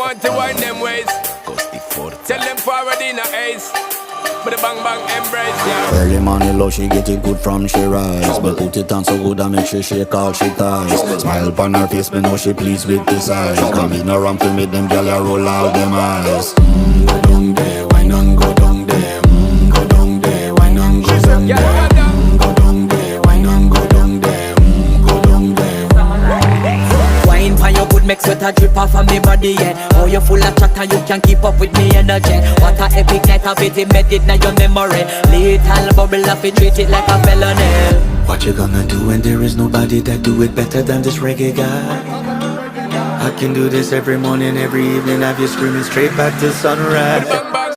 want to wind them ways. Tell them forward in a ace. But the bang bang embrace, yeah. Early morning love, she get it good from she rise. But put it on so good I make she shake all she ties. Smile upon her face, me know she pleased with this eyes. Come in around to make them gyal a roll out them eyes. Go down there, wine and go down there. Go down there, wine and go down there. Go down there, wine and go down there. Go down there. Wine for your good make sweat a drip off of me body, yeah. Oh, you full of chatter, you can keep up with me energy. What a epic night of it, embedded in your memory. Little bubble of it, treat it like a felony. What you gonna do when there is nobody that do it better than this reggae guy? I can do this every morning, every evening, have you screaming straight back to sunrise.